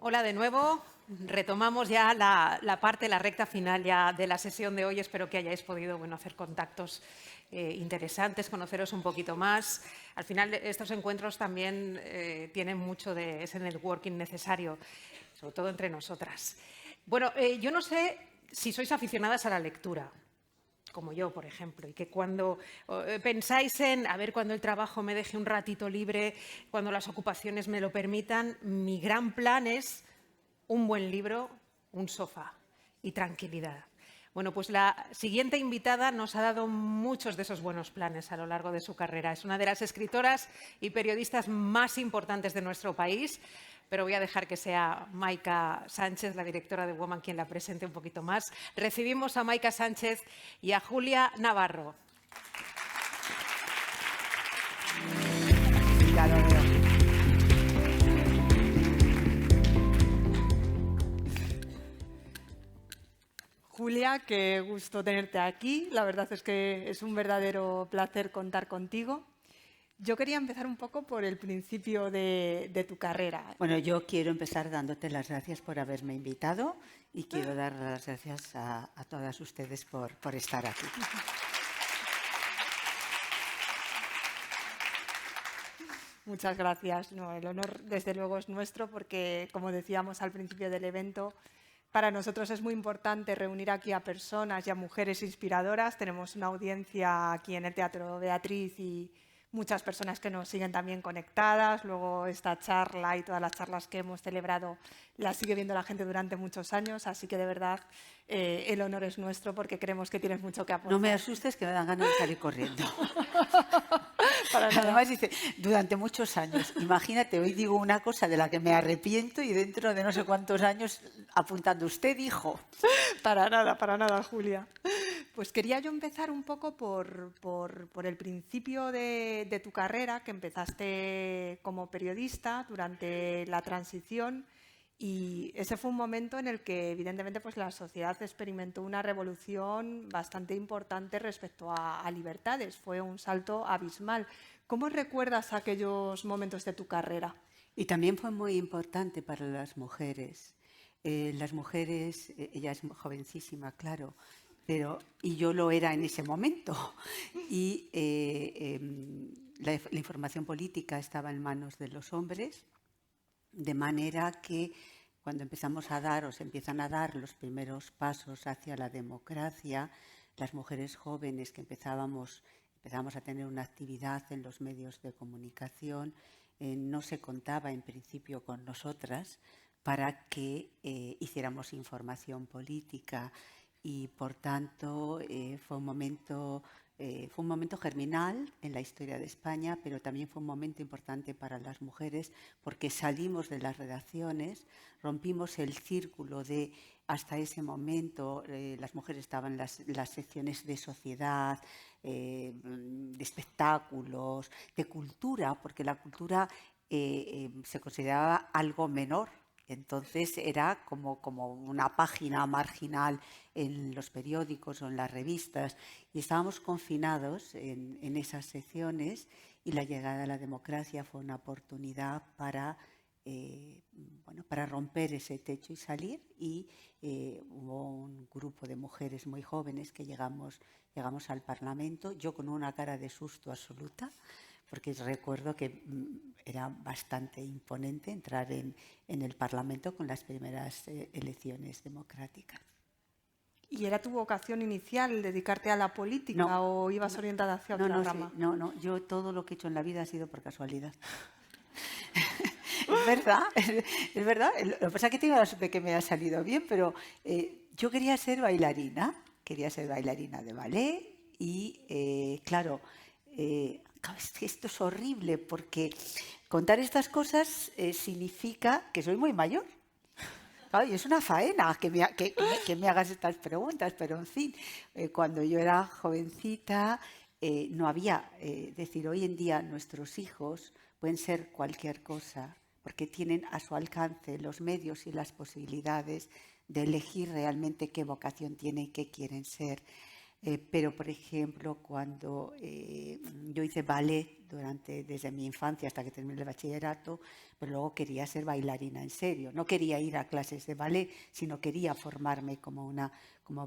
Hola de nuevo. Retomamos ya la recta final ya de la sesión de hoy. Espero que hayáis podido hacer contactos interesantes, conoceros un poquito más. Al final, estos encuentros también tienen mucho de ese networking necesario, sobre todo entre nosotras. Bueno, yo no sé si sois aficionadas a la lectura, como yo, por ejemplo, y que cuando pensáis en, a ver, cuando el trabajo me deje un ratito libre, cuando las ocupaciones me lo permitan, mi gran plan es un buen libro, un sofá y tranquilidad. Bueno, pues la siguiente invitada nos ha dado muchos de esos buenos planes a lo largo de su carrera. Es una de las escritoras y periodistas más importantes de nuestro país, pero voy a dejar que sea Maika Sánchez, la directora de Woman, quien la presente un poquito más. Recibimos a Maika Sánchez y a Julia Navarro. Ya lo veo. Julia, qué gusto tenerte aquí. La verdad es que es un verdadero placer contar contigo. Yo quería empezar un poco por el principio de tu carrera. Bueno, yo quiero empezar dándote las gracias por haberme invitado y quiero dar las gracias a todas ustedes por estar aquí. Muchas gracias. No, el honor, desde luego, es nuestro porque, como decíamos al principio del evento, para nosotros es muy importante reunir aquí a personas y a mujeres inspiradoras. Tenemos una audiencia aquí en el Teatro Beatriz y muchas personas que nos siguen también conectadas. Luego esta charla y todas las charlas que hemos celebrado las sigue viendo la gente durante muchos años. Así que, de verdad, el honor es nuestro porque creemos que tienes mucho que aportar. No me asustes que me dan ganas de salir corriendo. Para nada. Además dice, durante muchos años. Imagínate, hoy digo una cosa de la que me arrepiento y dentro de no sé cuántos años apuntando, usted dijo. Para nada, Julia. Pues quería yo empezar un poco por el principio de tu carrera, que empezaste como periodista durante la transición, y ese fue un momento en el que evidentemente pues la sociedad experimentó una revolución bastante importante respecto a libertades. Fue un salto abismal. ¿Cómo recuerdas aquellos momentos de tu carrera? Y también fue muy importante para las mujeres. Las mujeres, ella es jovencísima, claro, y yo lo era en ese momento. Y la información política estaba en manos de los hombres, de manera que cuando empezamos a dar o se empiezan a dar los primeros pasos hacia la democracia, las mujeres jóvenes que empezamos a tener una actividad en los medios de comunicación, no se contaba en principio con nosotras para que hiciéramos información política y por tanto fue un momento germinal en la historia de España, pero también fue un momento importante para las mujeres porque salimos de las redacciones, rompimos el círculo de hasta ese momento las mujeres estaban en las secciones de sociedad, de espectáculos, de cultura, porque la cultura se consideraba algo menor. Entonces era como una página marginal en los periódicos o en las revistas y estábamos confinados en esas secciones y la llegada a la democracia fue una oportunidad para romper ese techo y salir y hubo un grupo de mujeres muy jóvenes que llegamos al Parlamento, yo con una cara de susto absoluta, porque recuerdo que era bastante imponente entrar en el Parlamento con las primeras elecciones democráticas. ¿Y era tu vocación inicial dedicarte a la política o ibas orientada hacia otra rama? No, yo todo lo que he hecho en la vida ha sido por casualidad. Es verdad, es verdad. Lo que pasa es que tengo la suerte que me ha salido bien, pero yo quería ser bailarina de ballet y claro, es que esto es horrible porque contar estas cosas significa que soy muy mayor. Claro, y es una faena que me hagas estas preguntas, pero en fin, cuando yo era jovencita no había, decir, hoy en día nuestros hijos pueden ser cualquier cosa porque tienen a su alcance los medios y las posibilidades de elegir realmente qué vocación tienen y qué quieren ser. Pero, por ejemplo, cuando yo hice ballet desde mi infancia hasta que terminé el bachillerato, pero luego quería ser bailarina en serio. No quería ir a clases de ballet, sino quería formarme como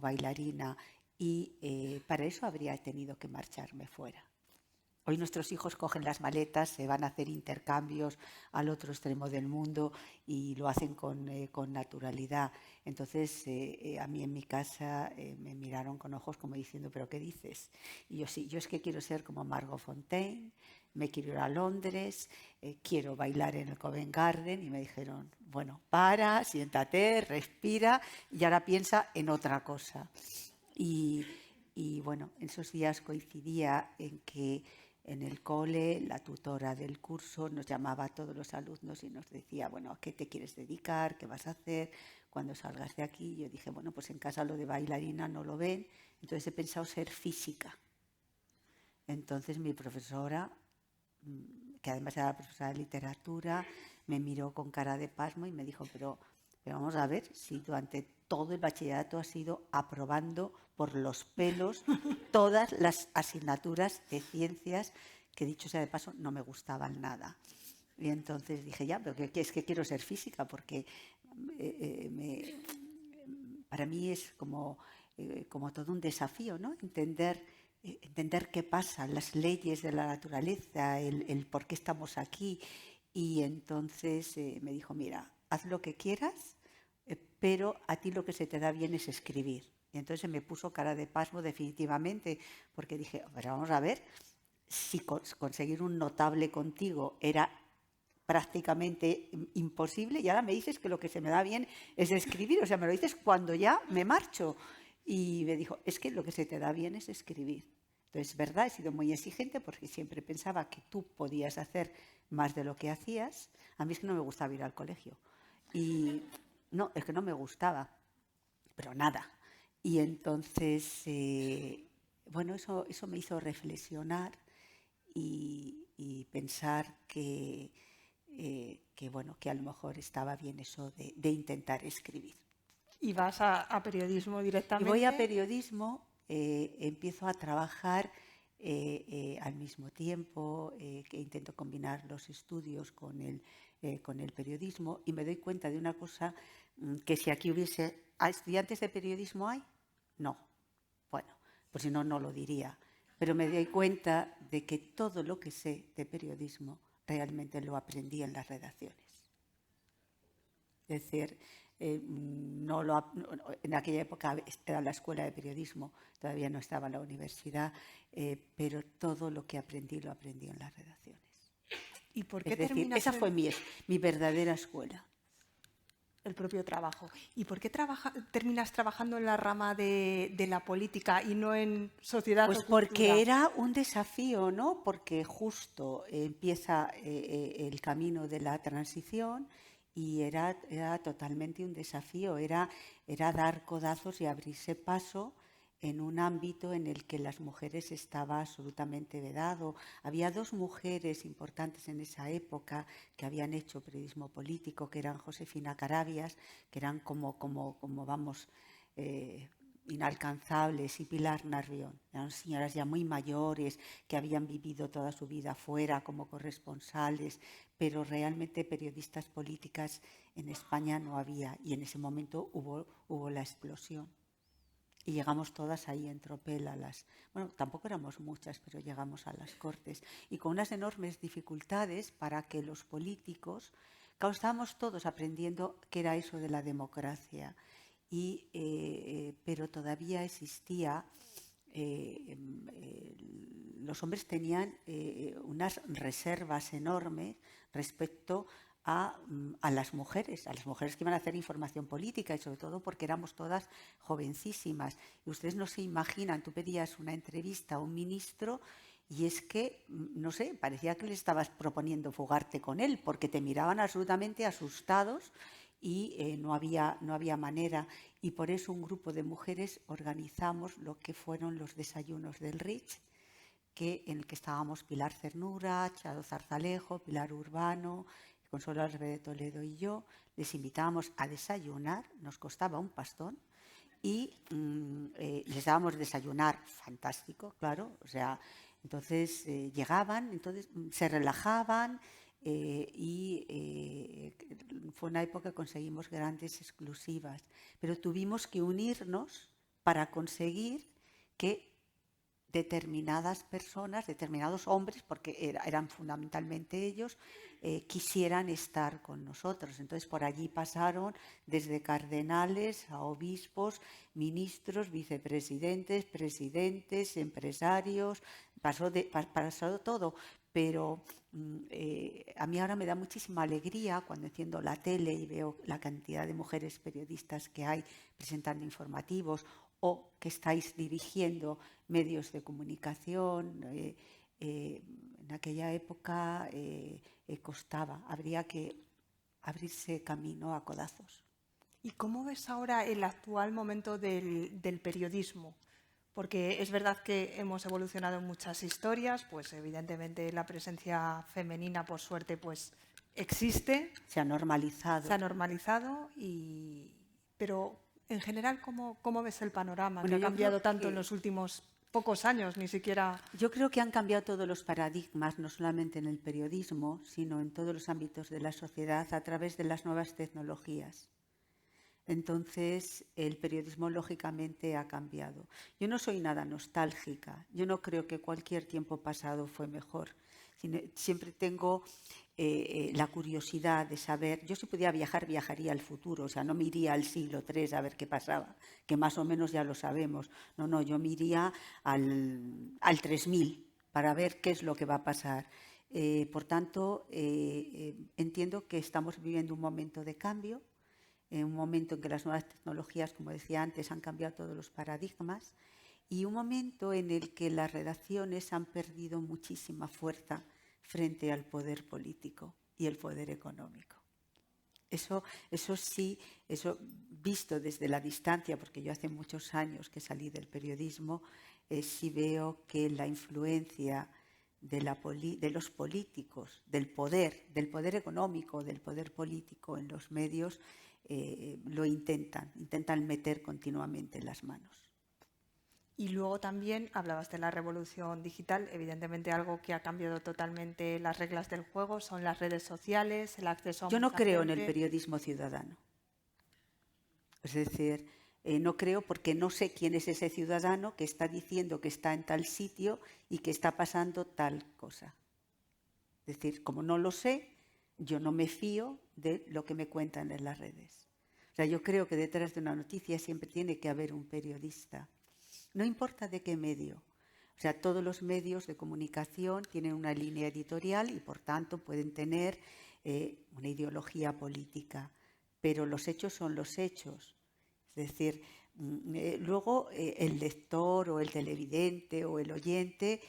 bailarina y para eso habría tenido que marcharme fuera. Hoy nuestros hijos cogen las maletas, se van a hacer intercambios al otro extremo del mundo y lo hacen con naturalidad. Entonces, a mí en mi casa me miraron con ojos como diciendo, ¿pero qué dices? Y yo sí, yo es que quiero ser como Margot Fonteyn, me quiero ir a Londres, quiero bailar en el Covent Garden. Y me dijeron, bueno, siéntate, respira y ahora piensa en otra cosa. Y bueno, en esos días coincidía en que en el cole la tutora del curso nos llamaba a todos los alumnos y nos decía, bueno, ¿a qué te quieres dedicar? ¿Qué vas a hacer cuando salgas de aquí? Y yo dije, bueno, pues en casa lo de bailarina no lo ven, entonces he pensado ser física. Entonces mi profesora, que además era profesora de literatura, me miró con cara de pasmo y me dijo, pero vamos a ver si durante todo el bachillerato has ido aprobando por los pelos todas las asignaturas de ciencias que, dicho sea de paso, no me gustaban nada. Y entonces dije, ya, pero es que quiero ser física porque para mí es como todo un desafío, ¿no? Entender qué pasa, las leyes de la naturaleza, el por qué estamos aquí. Y entonces me dijo, mira, haz lo que quieras, pero a ti lo que se te da bien es escribir. Y entonces me puso cara de pasmo definitivamente, porque dije, pero vamos a ver, si conseguir un notable contigo era prácticamente imposible y ahora me dices que lo que se me da bien es escribir, o sea, me lo dices cuando ya me marcho. Y me dijo, es que lo que se te da bien es escribir. Entonces, es verdad, he sido muy exigente porque siempre pensaba que tú podías hacer más de lo que hacías. A mí es que no me gustaba ir al colegio. Y no, es que no me gustaba, pero nada. Y entonces, bueno, eso me hizo reflexionar y pensar que bueno, que a lo mejor estaba bien eso de intentar escribir. ¿Y vas a periodismo Y directamente? voy a periodismo, empiezo a trabajar al mismo tiempo, que intento combinar los estudios con el periodismo y me doy cuenta de una cosa, que si aquí hubiese estudiantes de periodismo hay, no. Bueno, pues si no, no lo diría. Pero me doy cuenta de que todo lo que sé de periodismo realmente lo aprendí en las redacciones. Es decir, en aquella época era la escuela de periodismo, todavía no estaba la universidad, pero todo lo que aprendí lo aprendí en las redacciones. ¿Y por qué Es decir, terminas esa fue mi verdadera escuela. el propio trabajo? ¿Y por qué terminas trabajando en la rama de la política y no en sociedad Pues o cultura? porque era un desafío, ¿no? Porque justo empieza el camino de la transición y era totalmente un desafío, era dar codazos y abrirse paso en un ámbito en el que las mujeres estaba absolutamente vedado. Había dos mujeres importantes en esa época que habían hecho periodismo político, que eran Josefina Carabias, que eran como vamos, inalcanzables, y Pilar Narrión. Eran señoras ya muy mayores que habían vivido toda su vida fuera como corresponsales, pero realmente periodistas políticas en España no había y en ese momento hubo la explosión. Y llegamos todas ahí en tropel bueno, tampoco éramos muchas, pero llegamos a las Cortes. Y con unas enormes dificultades para que los políticos, claro, estábamos todos aprendiendo qué era eso de la democracia. Pero todavía existía, los hombres tenían unas reservas enormes respecto a las mujeres que iban a hacer información política y sobre todo porque éramos todas jovencísimas. Y ustedes no se imaginan, tú pedías una entrevista a un ministro y es que, no sé, parecía que le estabas proponiendo fugarte con él porque te miraban absolutamente asustados y no había manera. Y por eso un grupo de mujeres organizamos lo que fueron los desayunos del Rich, en el que estábamos Pilar Cernura, Charo Zarzalejo, Pilar Urbano, Consuelo Alves de Toledo y yo. Les invitábamos a desayunar, nos costaba un pastón y les dábamos desayunar fantástico, claro, o sea, Entonces llegaban, entonces se relajaban fue una época que conseguimos grandes exclusivas, pero tuvimos que unirnos para conseguir que determinadas personas, determinados hombres, porque eran fundamentalmente ellos, quisieran estar con nosotros. Entonces por allí pasaron desde cardenales a obispos, ministros, vicepresidentes, presidentes, empresarios, pasó todo. Pero a mí ahora me da muchísima alegría cuando enciendo la tele y veo la cantidad de mujeres periodistas que hay presentando informativos o que estáis dirigiendo medios de comunicación. En aquella época costaba, habría que abrirse camino a codazos. ¿Y cómo ves ahora el actual momento del periodismo? Porque es verdad que hemos evolucionado en muchas historias, pues evidentemente la presencia femenina, por suerte, pues existe. Se ha normalizado. Se ha normalizado, pero en general, ¿cómo ves el panorama? Bueno, que ha cambiado tanto en los últimos pocos años, ni siquiera... Yo creo que han cambiado todos los paradigmas, no solamente en el periodismo, sino en todos los ámbitos de la sociedad a través de las nuevas tecnologías. Entonces, el periodismo lógicamente ha cambiado. Yo no soy nada nostálgica, yo no creo que cualquier tiempo pasado fue mejor. Siempre tengo la curiosidad de saber, yo si pudiera viajar, viajaría al futuro, o sea, no me iría al siglo III a ver qué pasaba, que más o menos ya lo sabemos. No, yo me iría al 3000 para ver qué es lo que va a pasar. Por tanto, entiendo que estamos viviendo un momento de cambio, un momento en que las nuevas tecnologías, como decía antes, han cambiado todos los paradigmas y un momento en el que las redacciones han perdido muchísima fuerza frente al poder político y el poder económico. Eso sí, eso visto desde la distancia, porque yo hace muchos años que salí del periodismo, sí veo que la influencia de los políticos, del poder económico, del poder político en los medios, lo intentan meter continuamente en las manos. Y luego también hablabas de la revolución digital, evidentemente algo que ha cambiado totalmente las reglas del juego son las redes sociales, el acceso a Yo no mucha creo gente. en el periodismo ciudadano. Es decir, no creo porque no sé quién es ese ciudadano que está diciendo que está en tal sitio y que está pasando tal cosa. Es decir, como no lo sé, yo no me fío de lo que me cuentan en las redes. O sea, yo creo que detrás de una noticia siempre tiene que haber un periodista. No importa de qué medio. O sea, todos los medios de comunicación tienen una línea editorial y, por tanto, pueden tener una ideología política. Pero los hechos son los hechos. Es decir, luego el lector o el televidente o el oyente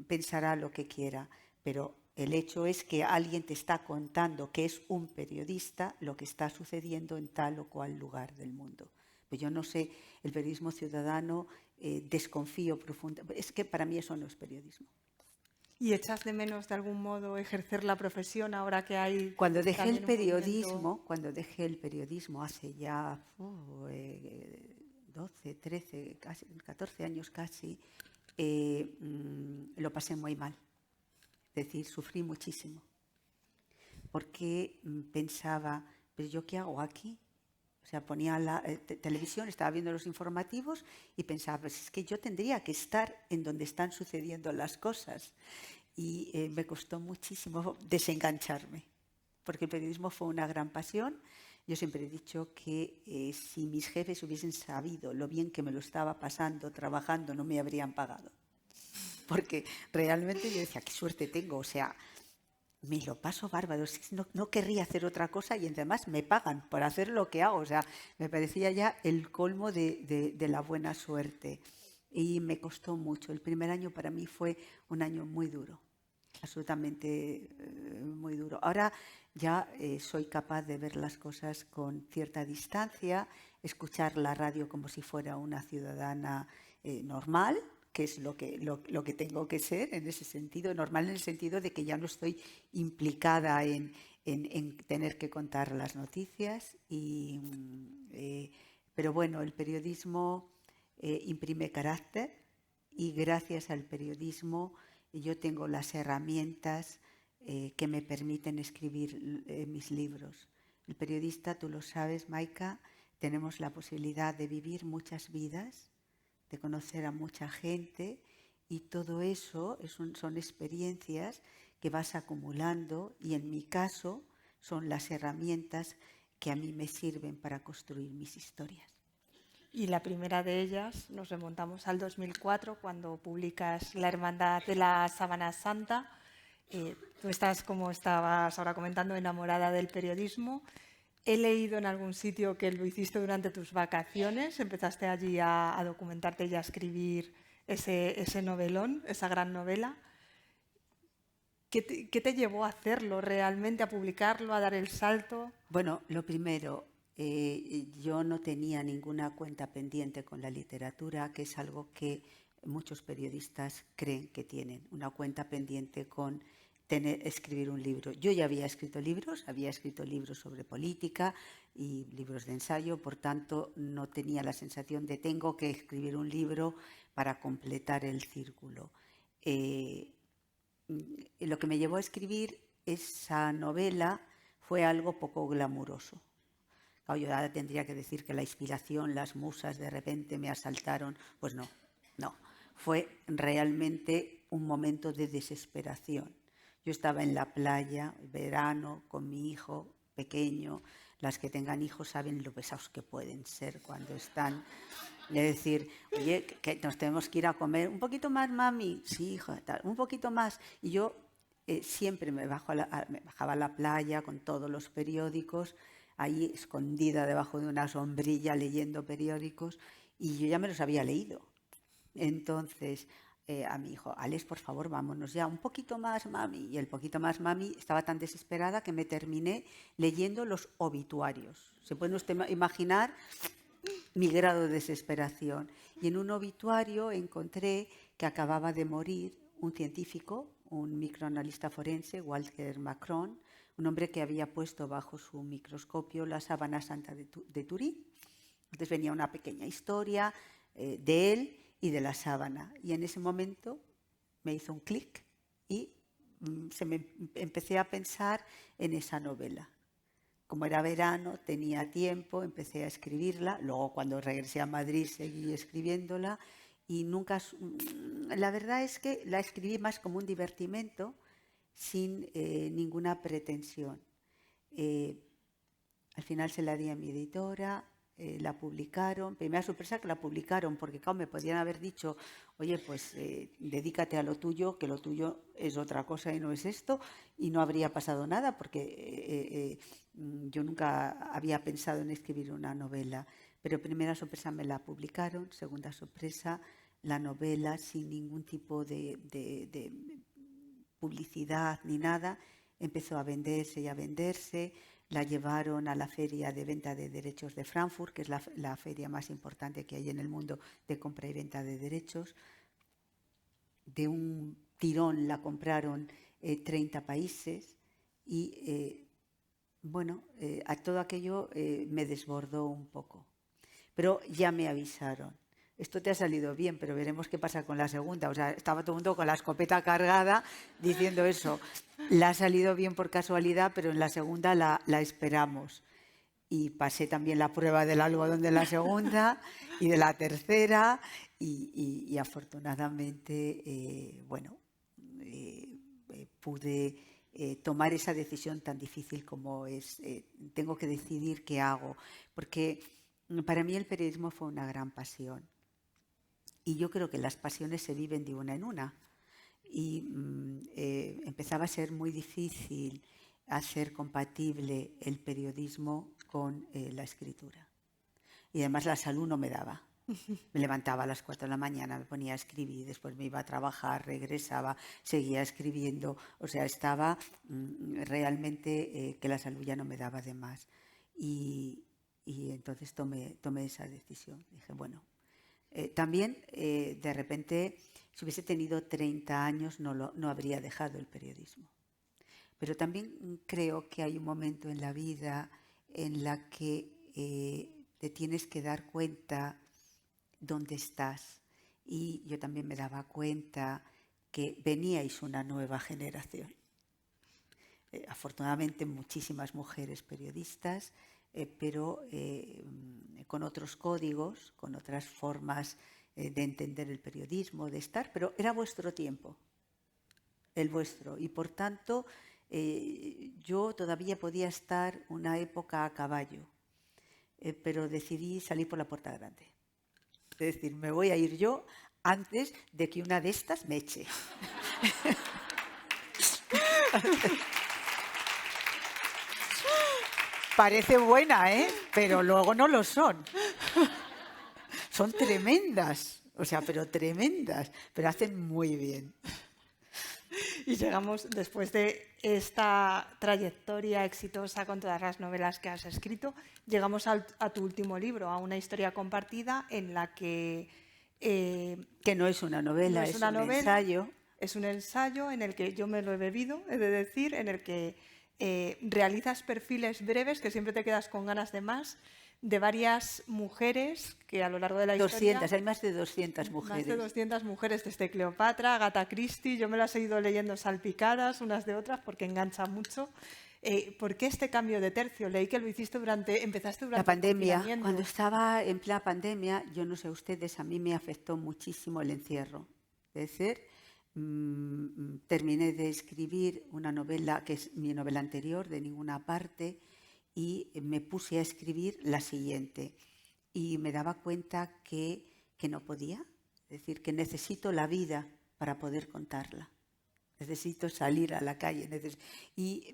pensará lo que quiera, pero el hecho es que alguien te está contando que es un periodista lo que está sucediendo en tal o cual lugar del mundo. Pues yo no sé, el periodismo ciudadano, desconfío profundamente. Es que para mí eso no es periodismo. ¿Y echas de menos de algún modo ejercer la profesión ahora que hay... Cuando dejé el periodismo hace ya 12, 13, casi 14 años casi, lo pasé muy mal. Es decir, sufrí muchísimo. Porque pensaba, ¿pero yo qué hago aquí? O sea, ponía la televisión, estaba viendo los informativos y pensaba, pues es que yo tendría que estar en donde están sucediendo las cosas. Y me costó muchísimo desengancharme, porque el periodismo fue una gran pasión. Yo siempre he dicho que si mis jefes hubiesen sabido lo bien que me lo estaba pasando trabajando, no me habrían pagado. Porque realmente yo decía, qué suerte tengo, o sea, me lo paso bárbaro, no querría hacer otra cosa y además me pagan por hacer lo que hago. O sea, me parecía ya el colmo de la buena suerte. Y me costó mucho. El primer año para mí fue un año muy duro, absolutamente muy duro. Ahora ya soy capaz de ver las cosas con cierta distancia, escuchar la radio como si fuera una ciudadana normal, que es lo que tengo que ser en ese sentido, normal en el sentido de que ya no estoy implicada en tener que contar las noticias. Pero bueno, el periodismo imprime carácter y gracias al periodismo yo tengo las herramientas que me permiten escribir mis libros. El periodista, tú lo sabes, Maika, tenemos la posibilidad de vivir muchas vidas, de conocer a mucha gente, y todo eso son experiencias que vas acumulando, y en mi caso son las herramientas que a mí me sirven para construir mis historias. Y la primera de ellas nos remontamos al 2004, cuando publicas La Hermandad de la Sábana Santa. Tú estás, como estabas ahora comentando, enamorada del periodismo. He leído en algún sitio que lo hiciste durante tus vacaciones. Empezaste allí a documentarte y a escribir ese novelón, esa gran novela. ¿Qué te llevó a hacerlo realmente, a publicarlo, a dar el salto? Bueno, lo primero, yo no tenía ninguna cuenta pendiente con la literatura, que es algo que muchos periodistas creen que tienen, una cuenta pendiente con escribir un libro. Yo ya había escrito libros sobre política y libros de ensayo, por tanto no tenía la sensación de tengo que escribir un libro para completar el círculo. Lo que me llevó a escribir esa novela fue algo poco glamuroso. Claro, yo ahora tendría que decir que la inspiración, las musas de repente me asaltaron. Pues no. Fue realmente un momento de desesperación. Yo estaba en la playa, verano, con mi hijo pequeño. Las que tengan hijos saben lo pesados que pueden ser cuando están. Es decir, oye, que nos tenemos que ir a comer. ¿Un poquito más, mami? Sí, hijo, un poquito más. Y yo siempre me bajaba a la playa con todos los periódicos, ahí escondida debajo de una sombrilla leyendo periódicos, y yo ya me los había leído. Entonces, a mi hijo, Alex, por favor, vámonos ya, un poquito más, mami. Y el poquito más, mami, estaba tan desesperada que me terminé leyendo los obituarios. ¿Se puede usted imaginar mi grado de desesperación? Y en un obituario encontré que acababa de morir un científico, un microanalista forense, Walter Macron, un hombre que había puesto bajo su microscopio la sábana santa de Turín. Entonces venía una pequeña historia de él y de la sábana. Y en ese momento me hizo un clic y empecé a pensar en esa novela. Como era verano, tenía tiempo, empecé a escribirla. Luego, cuando regresé a Madrid, seguí escribiéndola. Y nunca... La verdad es que la escribí más como un divertimento, sin ninguna pretensión. Al final se la di a mi editora, la publicaron. Primera sorpresa que la publicaron, porque claro, me podían haber dicho, oye, pues dedícate a lo tuyo, que lo tuyo es otra cosa y no es esto, y no habría pasado nada, porque yo nunca había pensado en escribir una novela. Pero primera sorpresa me la publicaron, segunda sorpresa la novela, sin ningún tipo de publicidad ni nada, empezó a venderse y a venderse. La llevaron a la feria de venta de derechos de Frankfurt, que es la feria más importante que hay en el mundo de compra y venta de derechos. De un tirón la compraron 30 países y a todo aquello me desbordó un poco. Pero ya me avisaron. Esto te ha salido bien, pero veremos qué pasa con la segunda. O sea, estaba todo el mundo con la escopeta cargada diciendo eso. La ha salido bien por casualidad, pero en la segunda la esperamos. Y pasé también la prueba del algodón de la segunda y de la tercera. Y afortunadamente, pude tomar esa decisión tan difícil como es. Tengo que decidir qué hago. Porque para mí el periodismo fue una gran pasión. Y yo creo que las pasiones se viven de una en una. Y empezaba a ser muy difícil hacer compatible el periodismo con la escritura. Y además la salud no me daba. Me levantaba a las 4 de la mañana, me ponía a escribir, después me iba a trabajar, regresaba, seguía escribiendo. O sea, estaba realmente que la salud ya no me daba de más. Y entonces tomé esa decisión. Dije, bueno... también, de repente, si hubiese tenido 30 años, no habría dejado el periodismo. Pero también creo que hay un momento en la vida en la que te tienes que dar cuenta dónde estás y yo también me daba cuenta que veníais una nueva generación. Afortunadamente muchísimas mujeres periodistas, pero con otros códigos, con otras formas de entender el periodismo, de estar, pero era vuestro tiempo, el vuestro, y por tanto yo todavía podía estar una época a caballo, pero decidí salir por la puerta grande. Es decir, me voy a ir yo antes de que una de estas me eche. Parece buena, ¿eh? Pero luego no lo son. Son tremendas, o sea, pero tremendas, pero hacen muy bien. Y llegamos, después de esta trayectoria exitosa con todas las novelas que has escrito, llegamos a tu último libro, a una historia compartida en la que... que no es una novela, no es una un novela, ensayo. Es un ensayo en el que yo me lo he bebido, he de decir, en el que realizas perfiles breves, que siempre te quedas con ganas de más, de varias mujeres que a lo largo de la 200, historia... hay más de 200 mujeres. Más de 200 mujeres, desde Cleopatra, Agatha Christie, yo me las he ido leyendo salpicadas unas de otras porque engancha mucho. ¿Por qué este cambio de tercio? Leí que lo hiciste empezaste durante la pandemia. el confinamiento. Cuando estaba en plena pandemia, yo no sé ustedes, a mí me afectó muchísimo el encierro. Es decir, terminé de escribir una novela que es mi novela anterior, De ninguna parte, y me puse a escribir la siguiente. Y me daba cuenta que no podía, es decir, que necesito la vida para poder contarla. Necesito salir a la calle. Y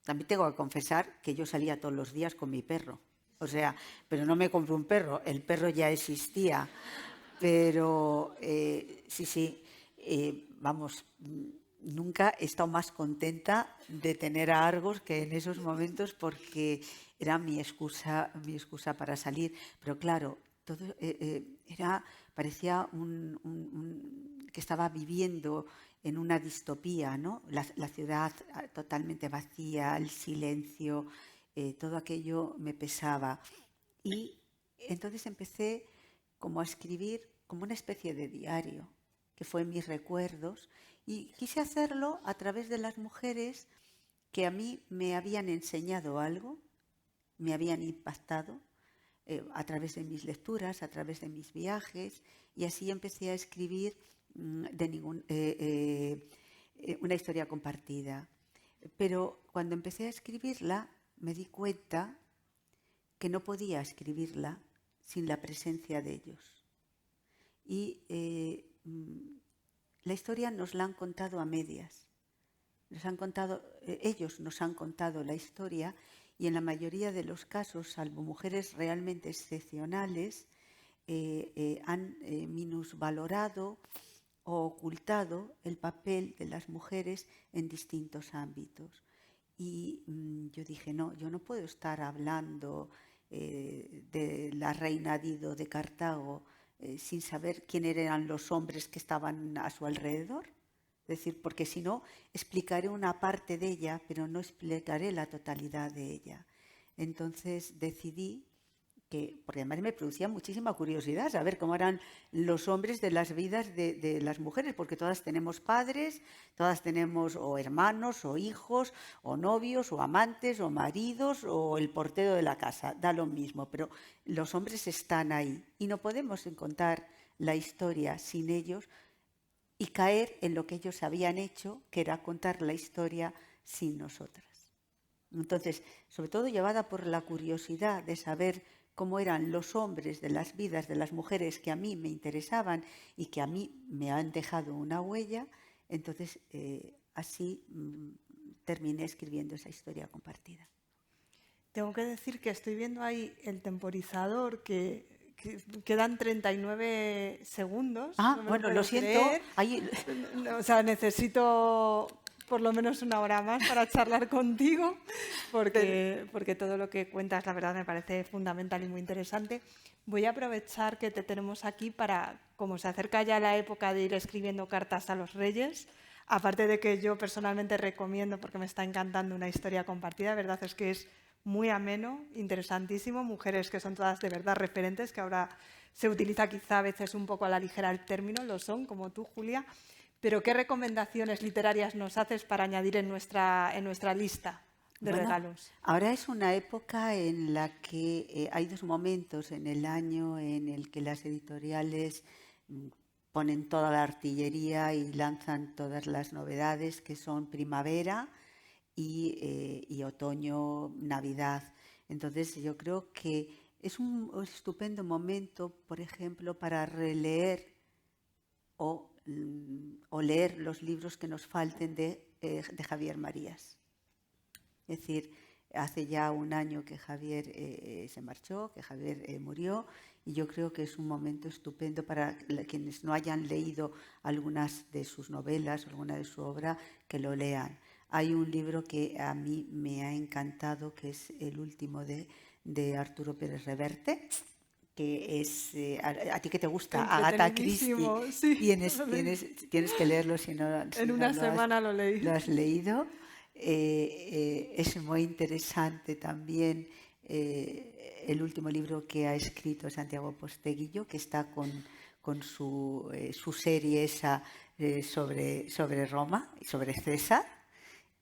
también tengo que confesar que yo salía todos los días con mi perro. O sea, pero no me compré un perro, el perro ya existía. Pero sí, vamos, nunca he estado más contenta de tener a Argos que en esos momentos, porque era mi excusa para salir. Pero claro, todo parecía que estaba viviendo en una distopía, ¿no? La ciudad totalmente vacía, el silencio, todo aquello me pesaba. Y entonces empecé como a escribir como una especie de diario, que fue mis recuerdos, y quise hacerlo a través de las mujeres que a mí me habían enseñado algo, me habían impactado, a través de mis lecturas, a través de mis viajes, y así empecé a escribir una historia compartida. Pero cuando empecé a escribirla, me di cuenta que no podía escribirla sin la presencia de ellos. Y la historia nos la han contado a medias. Ellos nos han contado la historia, y en la mayoría de los casos, salvo mujeres realmente excepcionales, han minusvalorado o ocultado el papel de las mujeres en distintos ámbitos. Y yo dije, no, yo no puedo estar hablando de la reina Dido de Cartago sin saber quién eran los hombres que estaban a su alrededor. Es decir, porque si no, explicaré una parte de ella, pero no explicaré la totalidad de ella. Entonces decidí porque además me producía muchísima curiosidad saber cómo eran los hombres de las vidas de las mujeres, porque todas tenemos padres, todas tenemos o hermanos, o hijos, o novios, o amantes, o maridos, o el portero de la casa, da lo mismo, pero los hombres están ahí y no podemos contar la historia sin ellos y caer en lo que ellos habían hecho, que era contar la historia sin nosotras. Entonces, sobre todo llevada por la curiosidad de saber cómo eran los hombres de las vidas de las mujeres que a mí me interesaban y que a mí me han dejado una huella, entonces así terminé escribiendo esa historia compartida. Tengo que decir que estoy viendo ahí el temporizador, que quedan 39 segundos. Ah, no bueno, lo siento. Ahí... O sea, necesito por lo menos una hora más para charlar contigo, porque todo lo que cuentas, la verdad, me parece fundamental y muy interesante. Voy a aprovechar que te tenemos aquí para, como se acerca ya la época de ir escribiendo cartas a los reyes, aparte de que yo personalmente recomiendo, porque me está encantando, una historia compartida, verdad es que es muy ameno, interesantísimo, mujeres que son todas de verdad referentes, que ahora se utiliza quizá a veces un poco a la ligera el término, lo son, como tú, Julia, pero ¿qué recomendaciones literarias nos haces para añadir en nuestra lista de regalos? Ahora es una época en la que hay dos momentos en el año en el que las editoriales ponen toda la artillería y lanzan todas las novedades, que son primavera y otoño, Navidad. Entonces yo creo que es un estupendo momento, por ejemplo, para releer o leer los libros que nos falten de Javier Marías. Es decir, hace ya un año que Javier se marchó, que Javier murió, y yo creo que es un momento estupendo para quienes no hayan leído algunas de sus novelas, alguna de su obra, que lo lean. Hay un libro que a mí me ha encantado, que es el último de Arturo Pérez Reverte, que es, a ti que te gusta, Agatha Christie, sí, tienes que leerlo si no, en una semana lo leí. ¿Lo has leído? Es muy interesante también el último libro que ha escrito Santiago Posteguillo, que está con su serie esa sobre Roma y sobre César.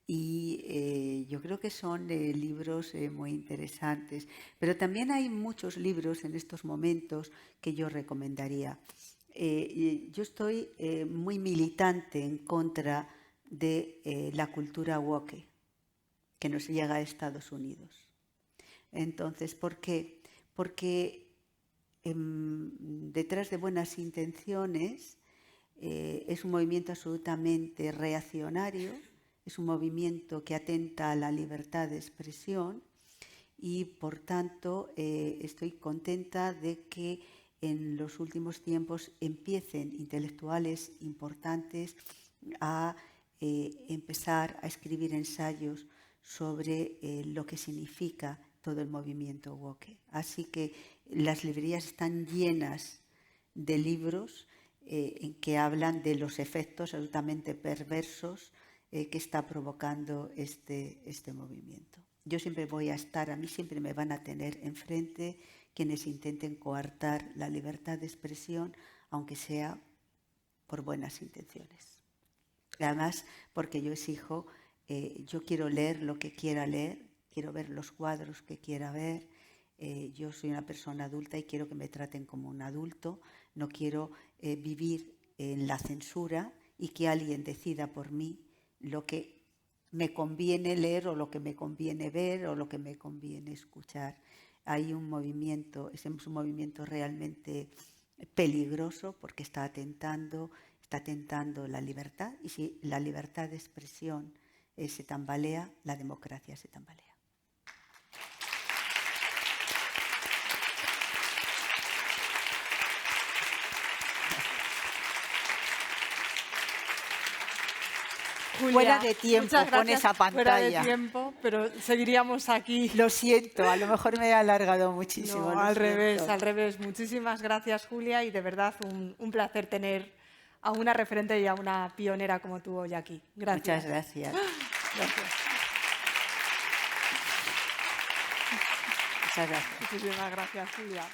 Y yo creo que son libros muy interesantes. Pero también hay muchos libros en estos momentos que yo recomendaría. Yo estoy muy militante en contra de la cultura woke que nos llega a Estados Unidos. Entonces, ¿por qué? Porque detrás de buenas intenciones es un movimiento absolutamente reaccionario, es un movimiento que atenta a la libertad de expresión y, por tanto, estoy contenta de que en los últimos tiempos empiecen intelectuales importantes a empezar a escribir ensayos sobre lo que significa todo el movimiento woke. Así que las librerías están llenas de libros en que hablan de los efectos absolutamente perversos que está provocando este movimiento. Yo siempre voy a estar, a mí siempre me van a tener enfrente quienes intenten coartar la libertad de expresión, aunque sea por buenas intenciones. Además, porque yo exijo, yo quiero leer lo que quiera leer, quiero ver los cuadros que quiera ver, yo soy una persona adulta y quiero que me traten como un adulto, no quiero vivir en la censura y que alguien decida por mí lo que me conviene leer o lo que me conviene ver o lo que me conviene escuchar. Hay un movimiento, es un movimiento realmente peligroso porque está atentando la libertad, y si la libertad de expresión se tambalea, la democracia se tambalea. Julia, fuera de tiempo con esa pantalla. Fuera de tiempo, pero seguiríamos aquí. Lo siento, a lo mejor me he alargado muchísimo. No, al revés. Muchísimas gracias, Julia, y de verdad un placer tener a una referente y a una pionera como tú hoy aquí. Gracias. Muchas gracias. Gracias. Muchas gracias. Muchísimas gracias, Julia.